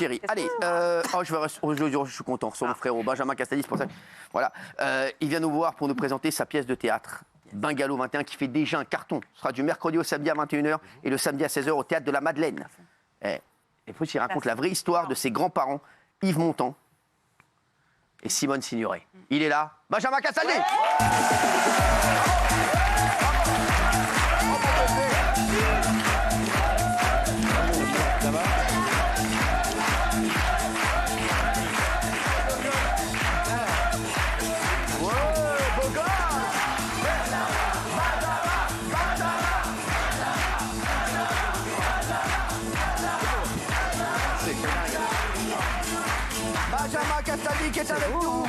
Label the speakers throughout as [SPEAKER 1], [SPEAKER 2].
[SPEAKER 1] Chérie, allez, je suis content, son frérot Benjamin Castaldi, c'est pour ça que, voilà, il vient nous voir pour nous présenter sa pièce de théâtre, Bungalow 21, qui fait déjà un carton. Ce sera du mercredi au samedi à 21h et le samedi à 16h au Théâtre de la Madeleine. Et puis il raconte la vraie histoire de ses grands-parents, Yves Montand et Simone Signoret. Il est là, Benjamin Castaldi. Ça va ? Benjamin Castaldi qui est avec nous.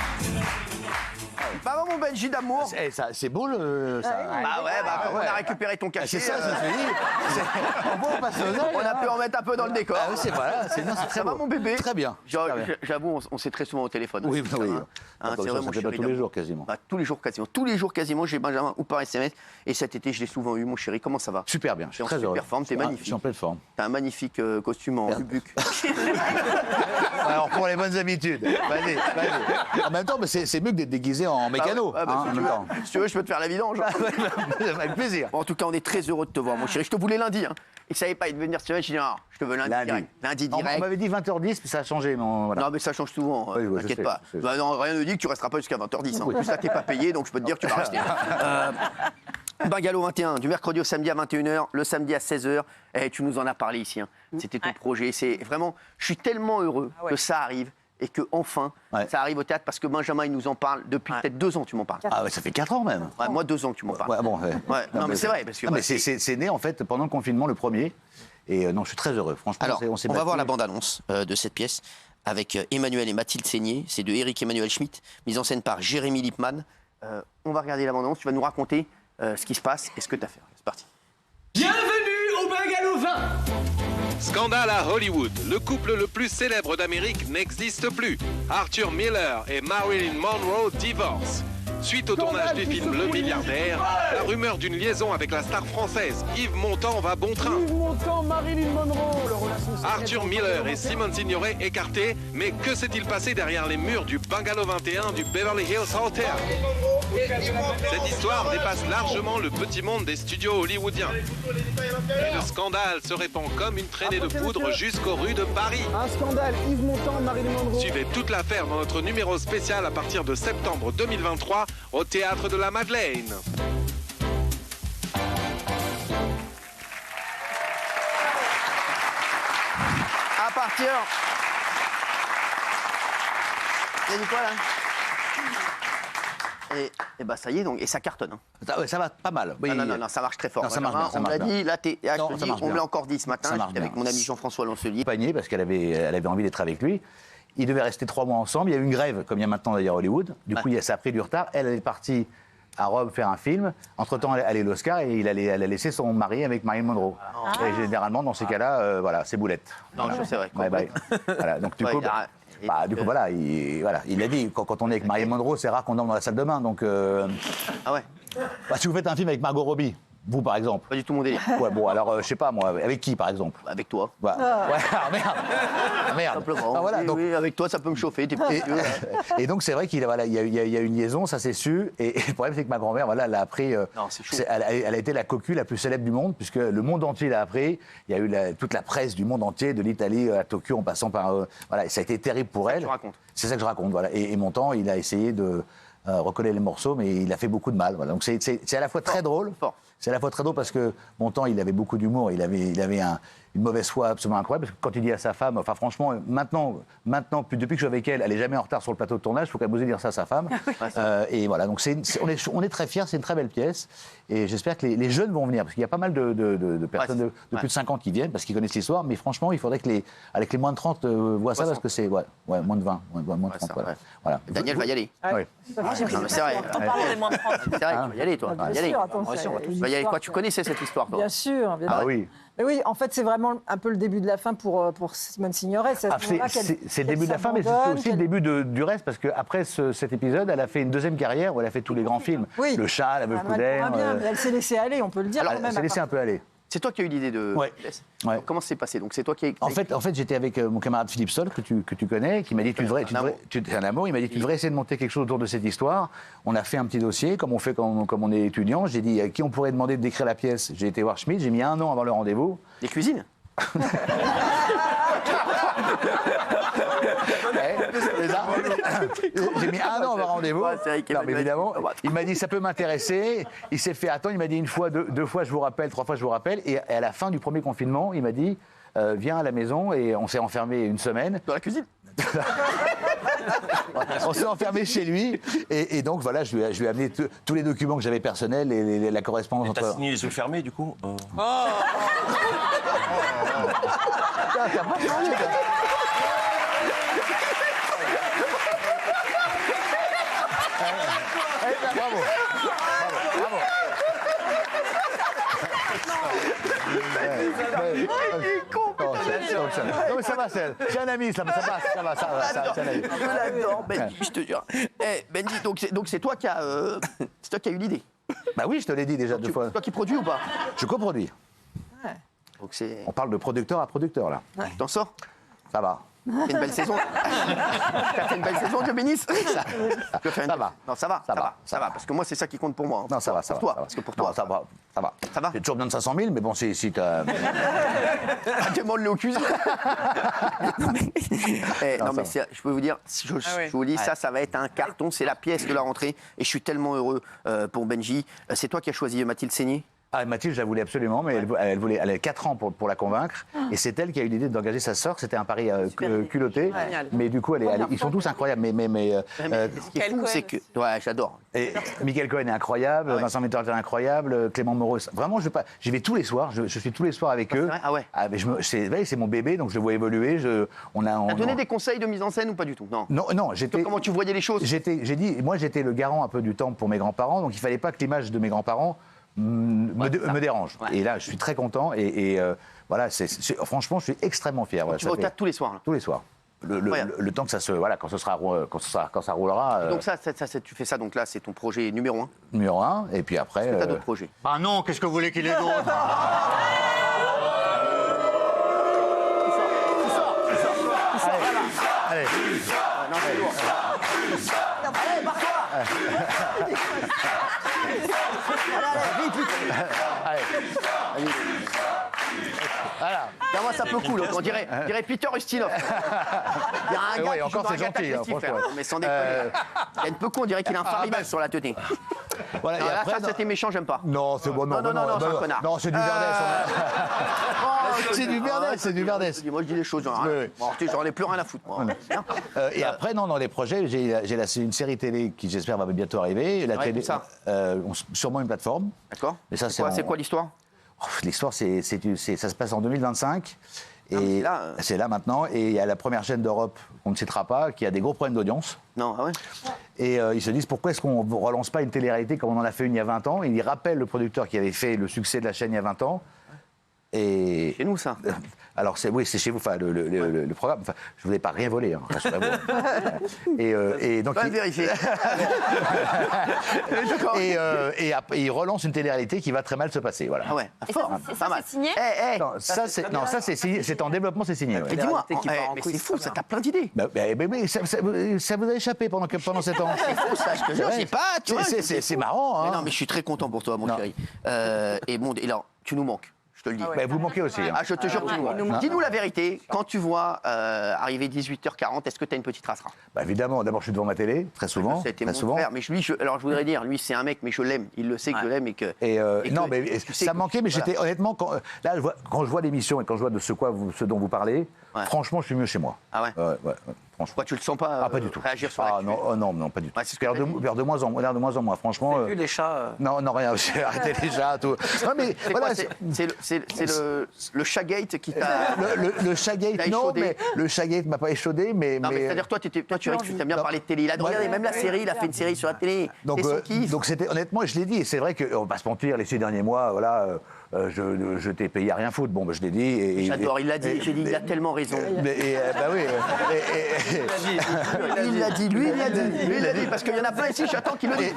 [SPEAKER 1] Bah mon Benji d'amour.
[SPEAKER 2] C'est beau le. Ça.
[SPEAKER 1] Bah ouais, on a récupéré ton cachet.
[SPEAKER 2] C'est ça, ça se dit.
[SPEAKER 1] On a pu en mettre un peu dans le décor.
[SPEAKER 2] Ah oui, c'est voilà, c'est très
[SPEAKER 1] ça va mon bébé.
[SPEAKER 2] Très bien.
[SPEAKER 1] J'avoue, on s'est très souvent au téléphone.
[SPEAKER 2] Oui, oui.
[SPEAKER 1] C'est vraiment
[SPEAKER 2] chéri. Tous les jours quasiment.
[SPEAKER 1] Bah, tous les jours quasiment, j'ai Benjamin ou par SMS. Et cet été, je l'ai souvent eu, mon chéri. Comment ça va?
[SPEAKER 2] Super bien. Je suis très heureux.
[SPEAKER 1] Super forme, t'es magnifique.
[SPEAKER 2] Je suis en pleine forme.
[SPEAKER 1] T'as un magnifique costume en rubuc.
[SPEAKER 2] Alors pour les bonnes habitudes. Vas-y. En même temps, c'est mieux que d'être déguisé en mécano.
[SPEAKER 1] Si tu veux, je peux te faire la vidange.
[SPEAKER 2] Avec plaisir.
[SPEAKER 1] Bon, en tout cas, on est très heureux de te voir, mon chéri. Je te voulais lundi. Et que ça n'allait pas venir cette semaine. Je dis non, je te veux lundi direct. Lundi direct.
[SPEAKER 2] On m'avait dit 20h10, mais ça a changé. Voilà.
[SPEAKER 1] Non, mais ça change souvent. T'inquiète pas. Bah, non, rien ne dit que tu resteras pas jusqu'à 20h10. En plus, là, t'es pas payé, donc je peux te dire que tu vas rester. Bungalow 21, du mercredi au samedi à 21h, le samedi à 16h. Et tu nous en as parlé ici. C'était ton projet. C'est vraiment. Je suis tellement heureux que ça arrive. Et que enfin, ça arrive au théâtre parce que Benjamin, il nous en parle depuis peut-être 2 ans, tu m'en parles.
[SPEAKER 2] Ah ouais, ça fait 4 ans même.
[SPEAKER 1] Ouais, moi, 2 ans que tu m'en parles. Non, mais c'est vrai. Parce que,
[SPEAKER 2] mais c'est né en fait pendant le confinement, le premier. Et non, je suis très heureux. Franchement,
[SPEAKER 1] alors, on va voir la bande-annonce de cette pièce avec Emmanuel et Mathilde Seigné. C'est de Eric Emmanuel Schmitt, mise en scène par Jérémy Lippmann. On va regarder la bande-annonce. Tu vas nous raconter ce qui se passe et ce que tu as fait. C'est parti.
[SPEAKER 3] Bienvenue au Bungalow 20.
[SPEAKER 4] Scandale à Hollywood. Le couple le plus célèbre d'Amérique n'existe plus. Arthur Miller et Marilyn Monroe divorcent. Suite au tournage du film Le Milliardaire, la rumeur d'une liaison avec la star française Yves Montand va bon train.
[SPEAKER 3] Yves Montand, Marilyn Monroe.
[SPEAKER 4] Arthur Miller et Simone Signoret écartés, mais que s'est-il passé derrière les murs du Bungalow 21 du Beverly Hills Hotel? Cette histoire dépasse largement le petit monde des studios hollywoodiens. Et le scandale se répand comme une traînée de poudre jusqu'aux rues de Paris.
[SPEAKER 3] Un scandale, Yves Montand, Marilyn Monroe.
[SPEAKER 4] Suivez toute l'affaire dans notre numéro spécial à partir de septembre 2023 au Théâtre de la Madeleine.
[SPEAKER 1] À partir... Il y a dit quoi là? Et bah ça y est donc, et ça cartonne.
[SPEAKER 2] Ça va pas mal. Oui.
[SPEAKER 1] Non, ça marche très fort.
[SPEAKER 2] Non, ça marche bien,
[SPEAKER 1] on me l'a dit, là, on me l'a encore dit ce matin,
[SPEAKER 2] avec
[SPEAKER 1] bien. Mon ami Jean-François Lancelier.
[SPEAKER 2] Panier parce qu'elle avait envie d'être avec lui. Ils devaient rester 3 mois ensemble. Il y a eu une grève, comme il y a maintenant d'ailleurs à Hollywood. Du coup, ça a pris du retard. Elle est partie à Rome faire un film. Entre-temps, elle a l'Oscar et elle a laissé son mari avec Marilyn Monroe. Et généralement, dans ces cas-là, voilà, c'est boulette.
[SPEAKER 1] Non,
[SPEAKER 2] voilà.
[SPEAKER 1] c'est vrai.
[SPEAKER 2] Voilà, donc du coup... voilà, il a dit, quand on est avec Marilyn Monroe, c'est rare qu'on dorme dans la salle de bain. Donc,
[SPEAKER 1] Ah ouais?
[SPEAKER 2] Si vous faites un film avec Margot Robbie, vous par exemple.
[SPEAKER 1] Pas du tout mon délire.
[SPEAKER 2] Ouais, bon, alors, je sais pas, moi, avec qui par exemple?
[SPEAKER 1] Avec toi.
[SPEAKER 2] Ouais, merde.
[SPEAKER 1] Simplement.
[SPEAKER 2] Voilà, donc...
[SPEAKER 1] oui, avec toi, ça peut me chauffer. T'es petit.
[SPEAKER 2] Et donc, c'est vrai qu'il y a une liaison, ça c'est su. Et le problème, c'est que ma grand-mère, voilà, elle a appris.
[SPEAKER 1] Non, c'est chaud.
[SPEAKER 2] Elle a été la cocu la plus célèbre du monde, puisque le monde entier l'a appris. Il y a eu toute la presse du monde entier, de l'Italie à Tokyo, en passant par. Voilà, ça a été terrible pour elle. C'est ça que je raconte, voilà. Et Montand, il a essayé de recoller les morceaux, mais il a fait beaucoup de mal. Voilà. Donc, c'est à la fois très drôle. C'est à la fois très drôle parce que Montand, il avait beaucoup d'humour, il avait une mauvaise foi absolument incroyable. Parce que quand il dit à sa femme, enfin franchement, maintenant, depuis que je suis avec elle, elle est jamais en retard sur le plateau de tournage. Il faut qu'elle ose dire ça à sa femme. Et voilà, donc on est très fiers, c'est une très belle pièce. Et j'espère que les jeunes vont venir, parce qu'il y a pas mal de personnes de plus de 50 qui viennent parce qu'ils connaissent l'histoire. Mais franchement, il faudrait que avec les moins de 30 voient ça parce que c'est moins de 20, moins de 30. Voilà.
[SPEAKER 1] Daniel va y aller.
[SPEAKER 2] Oui.
[SPEAKER 1] C'est vrai.
[SPEAKER 5] On parle des moins de 30.
[SPEAKER 1] C'est vrai, tu vas y aller, toi.
[SPEAKER 6] Bien sûr, attends,
[SPEAKER 1] Tu vas y aller, quoi? Tu connaissais cette histoire, toi?
[SPEAKER 6] Bien sûr.
[SPEAKER 2] Ah oui.
[SPEAKER 6] Mais oui, en fait, c'est vraiment un peu le début de la fin pour Simone Signoret. C'est
[SPEAKER 2] le début de la fin, mais c'est aussi le début du reste, parce qu'après cet épisode, elle a fait une deuxième carrière où elle a fait tous les grands films.
[SPEAKER 6] Oui.
[SPEAKER 2] Le Chat, La Veuve Poudère.
[SPEAKER 6] Elle s'est laissée aller, on peut le dire.
[SPEAKER 2] Elle s'est laissée un peu aller.
[SPEAKER 1] C'est toi qui as eu l'idée de...
[SPEAKER 2] Ouais. Ouais.
[SPEAKER 1] Alors, comment ça s'est passé? Donc c'est toi qui as...
[SPEAKER 2] En fait, j'étais avec mon camarade Philippe Sol, que tu connais, qui m'a dit, c'est un amour, il m'a dit, tu devrais essayer de monter quelque chose autour de cette histoire. On a fait un petit dossier, comme on fait quand on est étudiant. J'ai dit, à qui on pourrait demander de décrire la pièce? J'ai été voir Schmitt, j'ai mis 1 an avant le rendez-vous.
[SPEAKER 1] Les cuisines.
[SPEAKER 2] J'ai mis 1 an avant rendez-vous.
[SPEAKER 1] Ouais, c'est vrai qu'il
[SPEAKER 2] Non,
[SPEAKER 1] m'a
[SPEAKER 2] mais
[SPEAKER 1] dit,
[SPEAKER 2] évidemment,
[SPEAKER 1] ah bah.
[SPEAKER 2] il m'a dit ça peut m'intéresser. Il s'est fait attendre. Il m'a dit 1 fois, 2 fois, je vous rappelle, 3 fois, je vous rappelle. Et à la fin du premier confinement, il m'a dit viens à la maison et on s'est enfermé 1 semaine.
[SPEAKER 1] Dans la cuisine.
[SPEAKER 2] On s'est enfermé chez lui et donc voilà, je lui ai amené tous les documents que j'avais personnels et la correspondance
[SPEAKER 5] Et t'as
[SPEAKER 2] entre.
[SPEAKER 5] signé les yeux fermés, du coup
[SPEAKER 2] T'as pas parlé, toi. Bravo. Non mais ça va, c'est un ami, ça passe, ça va, c'est un ami.
[SPEAKER 1] Je l'adore, Benji, je te jure. Benji, donc c'est toi qui as eu l'idée.
[SPEAKER 2] Bah oui, je te l'ai dit déjà 2 fois.
[SPEAKER 1] C'est toi qui produis ou pas?
[SPEAKER 2] Je coproduis.
[SPEAKER 1] Donc c'est...
[SPEAKER 2] On parle de producteur à producteur là.
[SPEAKER 1] Tu t'en sors?
[SPEAKER 2] Ça va.
[SPEAKER 1] C'est une belle saison. T'as fait une belle saison, Dieu bénisse.
[SPEAKER 2] Ça va.
[SPEAKER 1] Non, ça va, parce que moi, c'est ça qui compte pour moi.
[SPEAKER 2] Non, ça va, ça va.
[SPEAKER 1] Pour toi,
[SPEAKER 2] ça va.
[SPEAKER 1] parce que pour
[SPEAKER 2] Non,
[SPEAKER 1] toi,
[SPEAKER 2] ça va.
[SPEAKER 1] Ça va.
[SPEAKER 2] J'ai toujours besoin de 500 000, mais bon, si t'as.
[SPEAKER 1] Demande-le au cuisine. Non, mais je peux vous dire, je vous dis, ça va être un carton. C'est la pièce de la rentrée. Et je suis tellement heureux pour Benji. C'est toi qui as choisi Mathilde Seigné?
[SPEAKER 2] Ah, Mathilde, je la voulais absolument, mais elle avait 4 ans pour la convaincre. Et c'est elle qui a eu l'idée d'engager sa sœur. C'était un pari culotté.
[SPEAKER 6] Génial.
[SPEAKER 2] Mais du coup, ils sont tous incroyables. Mais
[SPEAKER 1] Ce qui est fou, c'est que... Ouais, j'adore.
[SPEAKER 2] et Michael Cohen est incroyable, Vincent Metteurl est incroyable, Clément Moreau. Vraiment, j'y vais tous les soirs. Je suis tous les soirs avec eux.
[SPEAKER 1] vrai? Ah ouais.
[SPEAKER 2] Mais c'est mon bébé, donc je le vois évoluer.
[SPEAKER 1] T'as donné des conseils de mise en scène ou pas du tout? Non.
[SPEAKER 2] Non, j'étais.
[SPEAKER 1] Comment tu voyais les choses?
[SPEAKER 2] Moi, j'étais le garant un peu du temple pour mes grands-parents, donc il fallait pas que l'image de mes grands-parents me dérange.
[SPEAKER 1] Ouais.
[SPEAKER 2] Et là, je suis très content et voilà, franchement, je suis extrêmement fier. Voilà,
[SPEAKER 1] Tu vas au théâtre tous les soirs, là.
[SPEAKER 2] tous les soirs. Le temps que ça se, voilà, quand ça roulera.
[SPEAKER 1] Donc tu fais ça, donc là, c'est ton projet numéro 1.
[SPEAKER 2] Numéro 1, et puis après.
[SPEAKER 1] T'as d'autres projets?
[SPEAKER 7] Ah non, qu'est-ce que vous voulez qu'il ait d'autre?
[SPEAKER 2] Allez.
[SPEAKER 1] Non, c'est lourd. Allez, barre-toi. Allez, vite.
[SPEAKER 2] Allez. Voilà.
[SPEAKER 1] Moi, ça peut cool. On dirait Peter Ustinov. Il y a un gars
[SPEAKER 2] Ouais,
[SPEAKER 1] qui
[SPEAKER 2] encore,
[SPEAKER 1] joue dans
[SPEAKER 2] c'est
[SPEAKER 1] Agatha
[SPEAKER 2] gentil,
[SPEAKER 1] Christie, frère.
[SPEAKER 2] franchement.
[SPEAKER 1] Mais sans déconner. Il y a une peu con, on dirait qu'il a un farimage sur la tête.
[SPEAKER 2] Voilà,
[SPEAKER 1] Non,
[SPEAKER 2] et
[SPEAKER 1] là,
[SPEAKER 2] après,
[SPEAKER 1] ça, c'était méchant, j'aime pas.
[SPEAKER 2] non, c'est bon, non,
[SPEAKER 1] Non, c'est un connard.
[SPEAKER 2] Non, c'est du Verdès. C'est du Verdès, c'est du Verdès.
[SPEAKER 1] Moi, je dis les choses, genre,
[SPEAKER 2] Oui.
[SPEAKER 1] bon, j'en ai plus rien à foutre, moi.
[SPEAKER 2] Et après, non, dans les projets, j'ai une série télé qui, j'espère, va bientôt arriver. La
[SPEAKER 1] Ouais,
[SPEAKER 2] télé,
[SPEAKER 1] où ça
[SPEAKER 2] sûrement une plateforme.
[SPEAKER 1] D'accord.
[SPEAKER 2] Mais ça,
[SPEAKER 1] C'est quoi l'histoire?
[SPEAKER 2] L'histoire, ça se passe en 2025.
[SPEAKER 1] Ah, mais
[SPEAKER 2] Et
[SPEAKER 1] c'est là,
[SPEAKER 2] c'est là maintenant. Et il y a la première chaîne d'Europe, on ne citera pas, qui a des gros problèmes d'audience.
[SPEAKER 1] Non, ah ouais.
[SPEAKER 2] Et ils se disent pourquoi est-ce qu'on ne relance pas une télé-réalité comme on en a fait une il y a 20 ans. Et ils rappellent le producteur qui avait fait le succès de la chaîne il y a 20 ans. Et
[SPEAKER 1] Chez nous, ça.
[SPEAKER 2] alors oui, c'est chez vous, enfin le programme. Enfin, je ne voulais pas rien voler, hein, rassurez-vous. et donc
[SPEAKER 1] Pas vérifier.
[SPEAKER 2] et après, ils relancent une télé-réalité qui va très mal se passer, voilà.
[SPEAKER 1] Ah ouais,
[SPEAKER 8] Et
[SPEAKER 1] fort,
[SPEAKER 8] ça,
[SPEAKER 1] pas mal.
[SPEAKER 8] c'est signé?
[SPEAKER 2] Non, ça c'est signé, c'est en développement, c'est signé. ouais.
[SPEAKER 1] Mais dis-moi,
[SPEAKER 6] Qui part en
[SPEAKER 1] mais
[SPEAKER 6] couille,
[SPEAKER 1] c'est fou,
[SPEAKER 6] c'est
[SPEAKER 1] ça
[SPEAKER 6] bien.
[SPEAKER 1] t'as plein d'idées.
[SPEAKER 2] Mais ça vous a échappé pendant 7 ans.
[SPEAKER 1] C'est fou, ça, je te jure,
[SPEAKER 2] Ouais.
[SPEAKER 1] je sais pas, tu vois.
[SPEAKER 2] C'est marrant, hein.
[SPEAKER 1] Mais non, mais je suis très content pour toi, mon
[SPEAKER 2] Non.
[SPEAKER 1] chéri. Et bon, et là, tu nous manques, je te le dis.
[SPEAKER 2] Ben, vous manquez aussi. hein.
[SPEAKER 1] Ah, je te jure, tu nous
[SPEAKER 8] ouais,
[SPEAKER 1] manques. Dis-nous la vérité, quand tu vois arriver 18h40, est-ce que tu as une petite race?
[SPEAKER 2] Bah, évidemment, d'abord je suis devant ma télé, très souvent.
[SPEAKER 1] C'était
[SPEAKER 2] Très
[SPEAKER 1] mon
[SPEAKER 2] souvent.
[SPEAKER 1] frère, mais lui, alors je voudrais dire, lui c'est un mec, mais je l'aime. Il le sait que je l'aime et que.
[SPEAKER 2] Et non,
[SPEAKER 1] que
[SPEAKER 2] mais
[SPEAKER 1] tu sais
[SPEAKER 2] ça
[SPEAKER 1] que-
[SPEAKER 2] me manquait, mais
[SPEAKER 1] voilà.
[SPEAKER 2] j'étais honnêtement, quand je vois l'émission et quand je vois de ce dont vous parlez,
[SPEAKER 1] Ouais.
[SPEAKER 2] franchement, je suis mieux chez moi.
[SPEAKER 1] Ah ouais.
[SPEAKER 2] Ouais, franchement.
[SPEAKER 1] Pourquoi tu le sens pas
[SPEAKER 2] Pas du tout.
[SPEAKER 1] réagir sur
[SPEAKER 2] Ah
[SPEAKER 1] l'actu?
[SPEAKER 2] non, pas du tout.
[SPEAKER 1] Ouais, c'est ce que
[SPEAKER 2] L'air
[SPEAKER 1] t'as dit.
[SPEAKER 2] de moins en moins, franchement.
[SPEAKER 6] Vu les chats.
[SPEAKER 2] Non, rien, j'ai arrêté les chats, tout. Non, mais
[SPEAKER 1] C'est
[SPEAKER 2] voilà,
[SPEAKER 1] quoi, c'est le Chagate qui t'a.
[SPEAKER 2] le Chagate,
[SPEAKER 1] T'as
[SPEAKER 2] non,
[SPEAKER 1] échaudé.
[SPEAKER 2] mais le Chagate m'a pas échaudé, mais.
[SPEAKER 1] Non, mais c'est-à-dire, toi, tu aimes bien parler de télé. Il a regardé même la série, il a fait une série sur la télé.
[SPEAKER 2] Donc,
[SPEAKER 1] C'est son kiff.
[SPEAKER 2] donc c'était honnêtement, je l'ai dit, et c'est vrai qu'on va pas se mentir, les 6 derniers mois, voilà, je t'ai payé à rien foutre. Bon, bah, je l'ai dit. Et,
[SPEAKER 1] J'adore, il l'a dit. J'ai dit, il a tellement raison.
[SPEAKER 2] Bah oui.
[SPEAKER 1] Il l'a dit, lui, il l'a dit. Lui, il l'a dit, parce qu'il y en a plein ici, j'attends qu'il le dise.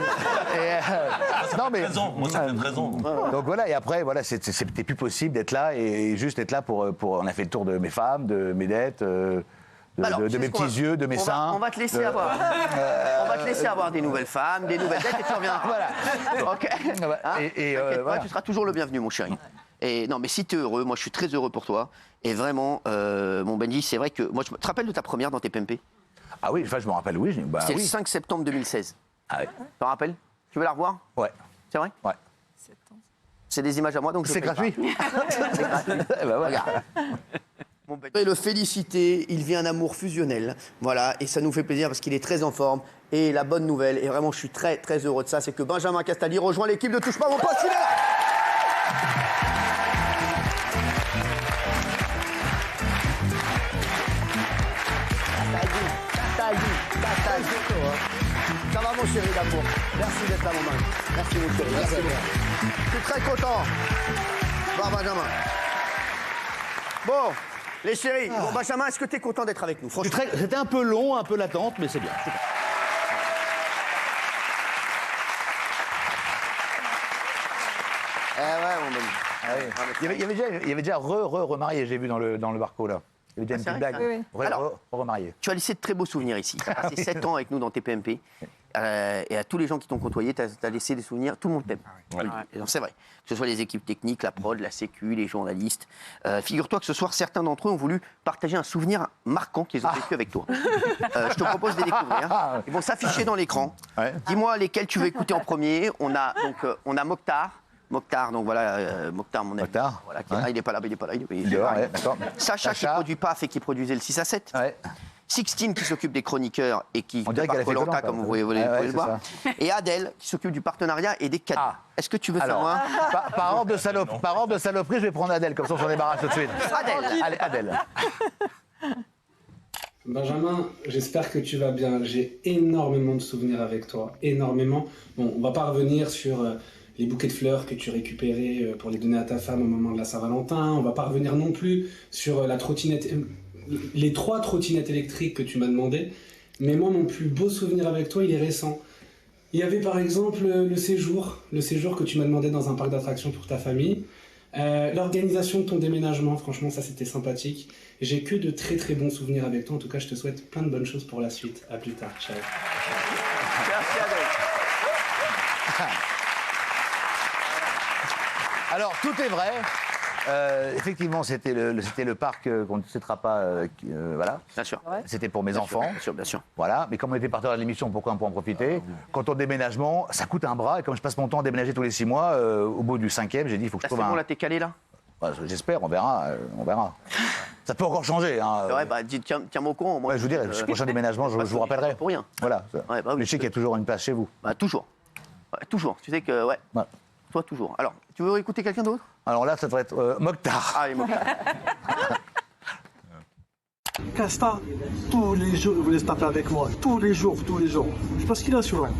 [SPEAKER 2] Non, mais.
[SPEAKER 5] Moi, ça fait raison.
[SPEAKER 2] Donc voilà, et après, voilà, c'était plus possible d'être là et juste être là pour. On a fait le tour de mes femmes, de mes dettes.
[SPEAKER 1] Alors,
[SPEAKER 2] de mes petits yeux, de mes seins.
[SPEAKER 1] On va te laisser avoir. On va te laisser avoir des nouvelles femmes, des nouvelles dettes et tu reviens.
[SPEAKER 2] Voilà.
[SPEAKER 1] Ok. Hein, t'inquiète pas,
[SPEAKER 2] voilà.
[SPEAKER 1] tu seras toujours le bienvenu, mon chéri. Et non, mais si tu es heureux, moi je suis très heureux pour toi. Et vraiment, mon Benji, c'est vrai que. Moi, tu te rappelles de ta première dans tes PMP?
[SPEAKER 2] Ah oui, enfin, je me rappelle, oui. Bah,
[SPEAKER 1] C'était
[SPEAKER 2] oui.
[SPEAKER 1] le 5 septembre 2016.
[SPEAKER 2] Ah ouais.
[SPEAKER 1] Tu te rappelles? Tu veux la revoir?
[SPEAKER 2] Ouais.
[SPEAKER 1] C'est vrai?
[SPEAKER 2] Ouais.
[SPEAKER 1] C'est des images à moi, donc je
[SPEAKER 2] C'est
[SPEAKER 1] paye pas.
[SPEAKER 2] gratuit.
[SPEAKER 1] C'est gratuit.
[SPEAKER 2] Eh ben voilà.
[SPEAKER 1] Regarde. Et le féliciter, il vit un amour fusionnel. Voilà, et ça nous fait plaisir parce qu'il est très en forme. Et la bonne nouvelle, et vraiment je suis très très heureux de ça, c'est que Benjamin Castaldi rejoint l'équipe de Touche pas mon poste. Il est là. Castaldi. Ça va mon chéri d'amour. Merci d'être là mon mari. Merci mon chéri. Merci beaucoup. Je suis très content. Voir Benjamin. Bon, les chéris. Bon, Benjamin, est-ce que tu es content d'être avec nous? Franchement.
[SPEAKER 2] C'était un peu long, un peu latente, mais c'est bien.
[SPEAKER 1] Eh ouais, mon Benji.
[SPEAKER 2] Ah oui. Il y avait déjà remarié, j'ai vu dans le barco là. Il y avait déjà une
[SPEAKER 1] c'est
[SPEAKER 2] petite
[SPEAKER 1] vrai,
[SPEAKER 2] blague.
[SPEAKER 6] ça. Oui,
[SPEAKER 1] Alors-
[SPEAKER 2] Remarié.
[SPEAKER 1] Tu as laissé de très beaux souvenirs ici. Tu as passé 7 ans avec nous dans tes PMP. Et à tous les gens qui t'ont côtoyé, tu as laissé des souvenirs. Tout le monde t'aime. Et donc, c'est vrai. Que ce soit les équipes techniques, la prod, la sécu, les journalistes. Figure-toi que ce soir, certains d'entre eux ont voulu partager un souvenir marquant qu'ils ont vécu avec toi. Je te propose de les découvrir. Ils vont s'afficher dans l'écran.
[SPEAKER 2] Ouais.
[SPEAKER 1] Dis-moi lesquels tu veux écouter en premier. On a Mokhtar. Mokhtar, donc voilà, Mokhtar, mon ami.
[SPEAKER 2] Mokhtar,
[SPEAKER 1] Voilà,
[SPEAKER 2] ouais.
[SPEAKER 1] il n'est pas là, il n'est pas là. Il est
[SPEAKER 2] Dehors,
[SPEAKER 1] là.
[SPEAKER 2] ouais, d'accord.
[SPEAKER 1] Sacha qui produit PAF et qui produisait le 6 à 7.
[SPEAKER 2] Ouais.
[SPEAKER 1] Sixtine qui s'occupe des chroniqueurs et qui
[SPEAKER 2] On dirait qu'elle a fait
[SPEAKER 1] Koh-Lanta,
[SPEAKER 2] Koh-Lanta,
[SPEAKER 1] comme vous
[SPEAKER 2] ouais,
[SPEAKER 1] pouvez
[SPEAKER 2] ouais,
[SPEAKER 1] le
[SPEAKER 2] c'est
[SPEAKER 1] voir. Et Adèle qui s'occupe du partenariat et des cadeaux.
[SPEAKER 2] Ah.
[SPEAKER 1] Est-ce que tu veux
[SPEAKER 2] Alors,
[SPEAKER 1] savoir
[SPEAKER 2] par ordre de saloperie, je vais prendre Adèle, comme ça on s'en débarrasse tout de suite.
[SPEAKER 1] Adèle.
[SPEAKER 2] Allez, Adèle.
[SPEAKER 8] Benjamin, j'espère que tu vas bien. J'ai énormément de souvenirs avec toi, énormément. Bon, on va pas revenir sur les bouquets de fleurs que tu récupérais pour les donner à ta femme au moment de la Saint-Valentin. On va pas revenir non plus sur la trottinette, les 3 trottinettes électriques que tu m'as demandé. Mais moi, mon plus beau souvenir avec toi, il est récent. Il y avait par exemple le séjour que tu m'as demandé dans un parc d'attractions pour ta famille. L'organisation de ton déménagement, franchement, ça c'était sympathique. J'ai que de très très bons souvenirs avec toi. En tout cas, je te souhaite plein de bonnes choses pour la suite. À plus tard. Ciao.
[SPEAKER 1] Merci Adèle.
[SPEAKER 2] Alors, tout est vrai. Effectivement, c'était le parc qu'on ne citera pas. Voilà.
[SPEAKER 1] Bien sûr.
[SPEAKER 2] C'était pour mes enfants.
[SPEAKER 1] Bien sûr, bien sûr.
[SPEAKER 2] Voilà. Mais comme on était partenaire de l'émission, pourquoi on peut en profiter? Quand on déménagement, ça coûte un bras. Et comme je passe mon temps à déménager tous les 6 mois, au bout du 5e, j'ai dit il faut que je
[SPEAKER 1] Là, c'est
[SPEAKER 2] trouve
[SPEAKER 1] bon,
[SPEAKER 2] un.
[SPEAKER 1] là, t'es calé là
[SPEAKER 2] J'espère, on verra. On verra. Ça peut encore changer. Hein.
[SPEAKER 1] Ouais, bah, tiens-moi au courant. Moi,
[SPEAKER 2] Ouais, je vous dirai, le prochain déménagement, je vous rappellerai.
[SPEAKER 1] Pour rien.
[SPEAKER 2] Voilà.
[SPEAKER 1] Ouais, bah oui,
[SPEAKER 2] Mais je sais qu'il y a toujours une place chez vous.
[SPEAKER 1] Bah, toujours. Ouais, toujours. Tu sais que, ouais.
[SPEAKER 2] Ouais.
[SPEAKER 1] Toi, toujours. Alors, tu veux écouter quelqu'un d'autre?
[SPEAKER 2] Alors là, ça devrait être Mokhtar.
[SPEAKER 1] Ah, allez, Mokhtar.
[SPEAKER 9] Casta, tous les jours, il voulait se taper avec moi. Tous les jours. Je pense qu'il est assurant.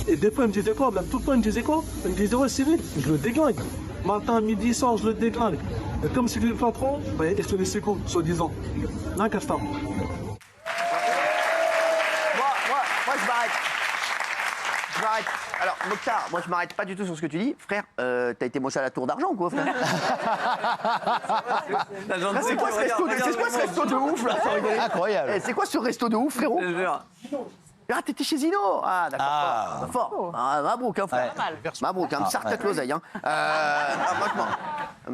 [SPEAKER 9] Et des fois, il me disait quoi? Tout le temps, il me disait quoi? Il me disait, ouais, Cyril, je le déglingue. Matin, midi, soir, je le déglingue. Et comme c'est lui le patron, bah, il se laissait quoi, soi-disant. Non, Casta.
[SPEAKER 1] Moi, je m'arrête. Je m'arrête. Alors, Mokhtar, moi, je m'arrête pas du tout sur ce que tu dis. Frère, t'as été moché à la tour d'argent, quoi, frère. C'est quoi ce resto de ouf, là, sans rigoler?
[SPEAKER 2] Incroyable.
[SPEAKER 1] Eh, c'est quoi ce resto de ouf, frérot? Ah, t'étais chez Zino. Ah, d'accord. Fort. Ah, Mabrouk, hein, frère. Mabrouk, hein, Sartek l'oseille. Hein. Franchement,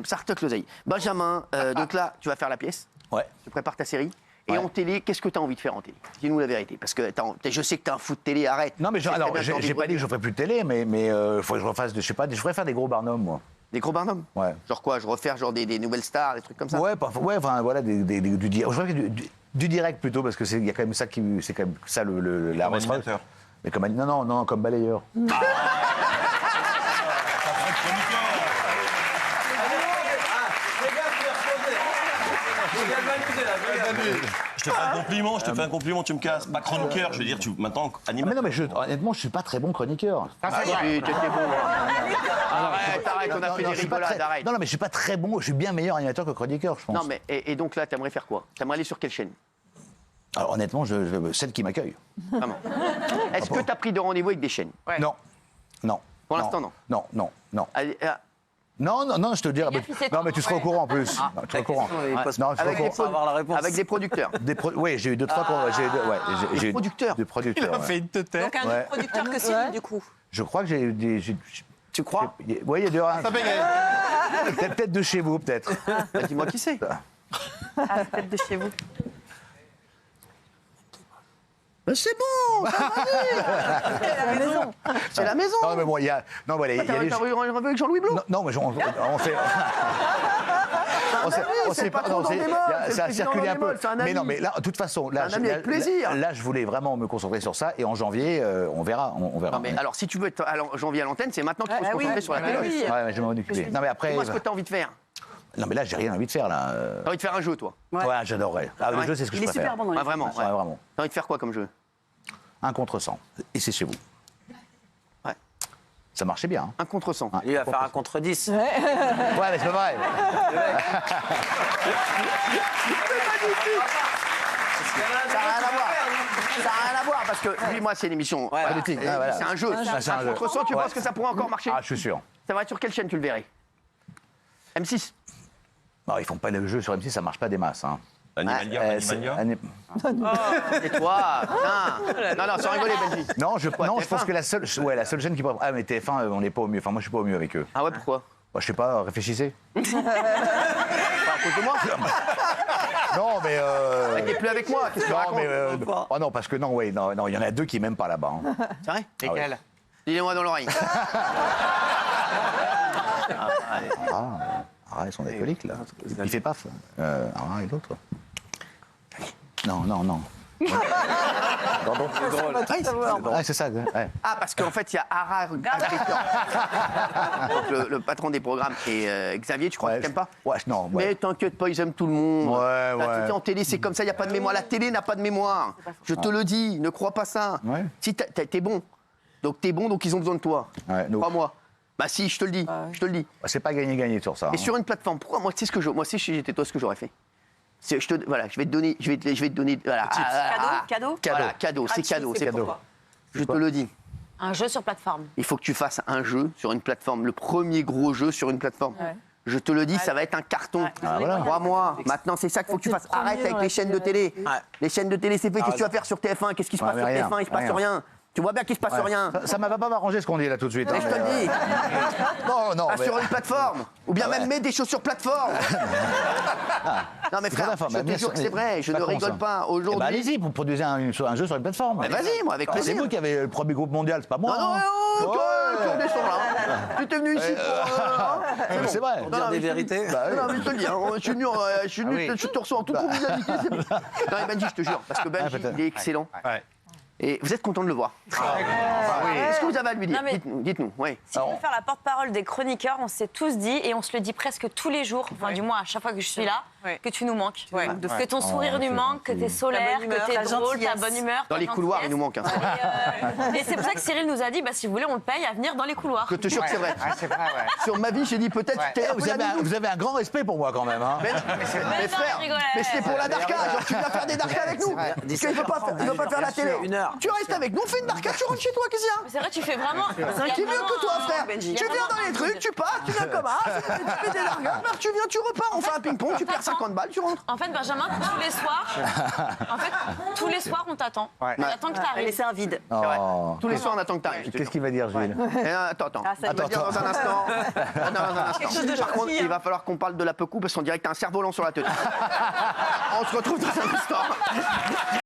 [SPEAKER 1] Sartek l'oseille. Benjamin, donc là, tu vas faire la pièce.
[SPEAKER 2] Ouais.
[SPEAKER 1] Tu prépares ta série. Et
[SPEAKER 2] Ouais.
[SPEAKER 1] en télé, qu'est-ce que tu as envie de faire en télé? Dis-nous la vérité. Parce que je sais que tu as un fou de télé, arrête.
[SPEAKER 2] Non, mais
[SPEAKER 1] Je sais
[SPEAKER 2] alors,
[SPEAKER 1] très bien que t'as envie
[SPEAKER 2] j'ai
[SPEAKER 1] de
[SPEAKER 2] pas dit que je
[SPEAKER 1] revenir.
[SPEAKER 2] ferais plus de télé, mais faut que je refasse, je sais pas, je ferais faire des gros barnums, moi.
[SPEAKER 1] Des gros barnums?
[SPEAKER 2] Ouais.
[SPEAKER 1] Genre quoi? Je refaire genre des nouvelles stars, des trucs comme ça?
[SPEAKER 2] Ouais, enfin voilà, du direct plutôt, parce que il y a quand même ça c'est quand même ça la
[SPEAKER 5] Comme
[SPEAKER 2] recette.
[SPEAKER 5] animateur.
[SPEAKER 2] Mais comme non, comme balayeur.
[SPEAKER 5] Je te fais un compliment, tu me casses. Pas chroniqueur, je veux dire, maintenant animateur.
[SPEAKER 2] Mais non, mais honnêtement, je suis pas très bon chroniqueur.
[SPEAKER 1] Oui, t'étais bon. Arrête, on a fait des rigolades, arrête.
[SPEAKER 2] Non, mais je suis pas très bon, je suis bien meilleur animateur que chroniqueur, je pense.
[SPEAKER 1] Non, mais et donc là, t'aimerais faire quoi? T'aimerais aller sur quelle chaîne?
[SPEAKER 2] Alors honnêtement, celle qui m'accueille.
[SPEAKER 1] Vraiment. Est-ce que t'as pris de rendez-vous avec des chaînes?
[SPEAKER 2] Non. Non.
[SPEAKER 1] Pour l'instant, non.
[SPEAKER 2] Non.
[SPEAKER 1] Allez,
[SPEAKER 2] Non, je te dirais. Non, mais tu seras au courant en plus. Tu seras au courant. Non,
[SPEAKER 1] avec des producteurs.
[SPEAKER 2] Oui, j'ai eu 2-3
[SPEAKER 1] Des producteurs.
[SPEAKER 2] Des producteurs.
[SPEAKER 10] Il a fait une tête.
[SPEAKER 6] Donc un autre producteur que Cyril, du coup.
[SPEAKER 2] Je crois que j'ai eu des.
[SPEAKER 1] Tu crois?
[SPEAKER 2] Oui, il y a deux. Peut-être de chez vous, peut-être.
[SPEAKER 1] Dis-moi qui c'est.
[SPEAKER 6] Peut-être de chez vous.
[SPEAKER 1] C'est bon, ça va aller.
[SPEAKER 6] C'est la maison.
[SPEAKER 1] C'est la maison.
[SPEAKER 2] Non, mais bon, il y a. Non, voilà, il y a
[SPEAKER 1] T'as
[SPEAKER 2] les.
[SPEAKER 1] eu un rendez-vous avec Jean-Louis Blanc?
[SPEAKER 2] Non, mais on fait. On sait pas. Non, ça a circulé un peu. Mais non, mais là, de toute façon, là,
[SPEAKER 1] avec plaisir.
[SPEAKER 2] Là, je voulais vraiment me concentrer sur ça. Et en janvier, on verra.
[SPEAKER 1] Non, mais alors, si tu veux être janvier à l'antenne, c'est maintenant qu'il faut se concentrer sur la télé.
[SPEAKER 2] Ouais, je vais m'en occuper. Non, mais après.
[SPEAKER 1] Dis-moi ce que t'as envie de faire.
[SPEAKER 2] Non, mais là, j'ai rien envie de faire, là.
[SPEAKER 1] T'as envie de faire un jeu, toi?
[SPEAKER 2] Ouais, j'adorerais. Le jeu, c'est ce que je préfère.
[SPEAKER 6] Il est super bon dans les
[SPEAKER 1] vraiment.
[SPEAKER 2] Ouais, vraiment.
[SPEAKER 1] T'as envie de faire quoi comme jeu?
[SPEAKER 2] 1 contre 100. Et c'est chez vous.
[SPEAKER 1] Ouais.
[SPEAKER 2] Ça marchait bien.
[SPEAKER 1] 1 contre 100.
[SPEAKER 10] Il va faire 1 contre 10.
[SPEAKER 2] Ouais, mais c'est pas vrai.
[SPEAKER 1] Ça n'a rien à voir. Ça n'a rien à voir parce que lui, moi, c'est une émission politique. C'est un jeu.
[SPEAKER 2] C'est un jeu.
[SPEAKER 1] Contre 100, tu penses que ça pourrait encore marcher?
[SPEAKER 2] Ah, je suis sûr.
[SPEAKER 1] Ça va être sur quelle chaîne tu le verrais? M6.
[SPEAKER 2] Non, ils font pas le jeu sur M6, ça marche pas des masses. Hein.
[SPEAKER 5] Animalia.
[SPEAKER 1] Et toi, putain. Non, sans rigoler, Benji.
[SPEAKER 2] Non, je pense que la seule chaîne qui pourrait. Ah, mais TF1, on n'est pas au mieux. Enfin, moi, je suis pas au mieux avec eux.
[SPEAKER 1] Ah ouais, pourquoi?
[SPEAKER 2] Bah, je sais pas, réfléchissez.
[SPEAKER 1] Pas à cause de moi?
[SPEAKER 2] Non, mais.
[SPEAKER 1] T'es plus avec moi, qu'est-ce que tu
[SPEAKER 2] Non,
[SPEAKER 1] racontes?
[SPEAKER 2] mais. Oh non, parce que non, il y en a 2 qui m'aiment pas là-bas. Hein.
[SPEAKER 1] C'est vrai?
[SPEAKER 10] Lesquels?
[SPEAKER 1] Dis-les-moi dans l'oreille.
[SPEAKER 2] Ils sont alcooliques, là. Il fait paf. Et l'autre. Non. Pardon. C'est ça. Ouais.
[SPEAKER 1] Ah, parce qu'en fait, il y a Ara donc le patron des programmes, et Xavier, tu crois qu'il t'aime pas?
[SPEAKER 2] Ouais, non.
[SPEAKER 1] Mais t'inquiète pas, ils aiment tout le monde.
[SPEAKER 2] Ouais.
[SPEAKER 1] En télé, c'est comme ça, il n'y a pas de mémoire. La télé n'a pas de mémoire. Je te le dis, ne crois pas ça.
[SPEAKER 2] Ouais.
[SPEAKER 1] Si t'es bon. Donc t'es bon, donc ils ont besoin de toi.
[SPEAKER 2] Ouais,
[SPEAKER 1] Crois-moi. Bah si, je te le dis. Je te le dis.
[SPEAKER 2] C'est pas gagné sur ça.
[SPEAKER 1] Et sur une plateforme, pourquoi moi, tu sais ce que moi, si j'étais toi, ce que j'aurais fait. Je vais te donner. Voilà.
[SPEAKER 6] Cadeau.
[SPEAKER 1] Voilà, cadeau. C'est cadeau. C'est pourquoi. Je te le dis.
[SPEAKER 6] Un jeu sur plateforme.
[SPEAKER 1] Il faut que tu fasses un jeu sur une plateforme, le premier gros jeu sur une plateforme. Ouais. Je te le dis, ça va être un carton.
[SPEAKER 2] Voilà.
[SPEAKER 1] Crois-moi. Maintenant, c'est ça qu'il faut que tu fasses. Arrête avec les chaînes de télé. Les chaînes de télé, c'est fait. Qu'est-ce que tu vas faire sur TF1? Qu'est-ce qui se passe sur TF1? Il se passe rien. Tu vois bien qu'il se passe rien.
[SPEAKER 2] Ça m'a pas m'arranger ce qu'on dit là tout de suite.
[SPEAKER 1] Mais je te le dis.
[SPEAKER 2] Non.
[SPEAKER 1] Sur une plateforme. Ou bien même mets des chaussures plateforme. Non mais frère, je te jure que c'est vrai. Je ne rigole pas. Aujourd'hui.
[SPEAKER 2] Allez-y, vous produisez un jeu sur une plateforme.
[SPEAKER 1] Mais vas-y, moi avec plaisir.
[SPEAKER 2] C'est vous qui avez le premier groupe mondial, c'est pas moi.
[SPEAKER 1] Non, tu redescends là. Tu étais venu ici pour.
[SPEAKER 2] C'est vrai.
[SPEAKER 10] Dire des vérités.
[SPEAKER 1] Non, mais je te le dis. Je suis venu. Je te reçois en toute convivialité. Non, mais Benji, je te jure, parce que Benji, il est excellent. Et vous êtes content de le voir. Qu'est-ce que vous avez à lui dire? Dites-nous. Oui.
[SPEAKER 11] Si on veut faire la porte-parole des chroniqueurs, on s'est tous dit, et on se le dit presque tous les jours, enfin du moins à chaque fois que je suis là, que tu nous manques. Que ton sourire nous manque, que t'es solaire, que t'es drôle, ta bonne humeur.
[SPEAKER 1] Dans les couloirs, il nous manque.
[SPEAKER 11] Et c'est pour ça que Cyril nous a dit, si vous voulez, on le paye à venir dans les couloirs.
[SPEAKER 1] Je te jure que c'est vrai. Sur ma vie, j'ai dit peut-être.
[SPEAKER 2] Vous avez un grand respect pour moi quand même.
[SPEAKER 1] Mais frère, mais c'est pour la darka. Genre, tu viens faire des darkas avec nous. Parce qu'il ne veut pas faire la télé. Tu restes avec nous, on fait une darka, tu rentres chez toi, qu'est-ce qu'il y a?
[SPEAKER 11] C'est vrai, tu fais vraiment.
[SPEAKER 1] Qui est mieux que toi, frère? Tu viens dans les trucs, tu pars, tu viens comme tu fais des darkas, tu viens, tu repars, on fait un ping-pong, tu perds 50 balles, tu rentres.
[SPEAKER 11] En fait, Benjamin, tous les soirs, on t'attend. On attend que t'arrives.
[SPEAKER 6] Laisser un vide.
[SPEAKER 1] Tous les soirs, on attend que t'arrives.
[SPEAKER 2] Qu'est-ce qu'il va dire, Gilles?
[SPEAKER 1] Attends. Il va dire dans un instant. Par contre, il va falloir qu'on parle de la Pecou parce qu'on dirait que t'as un cerf-volant sur la tête. On se retrouve dans un instant.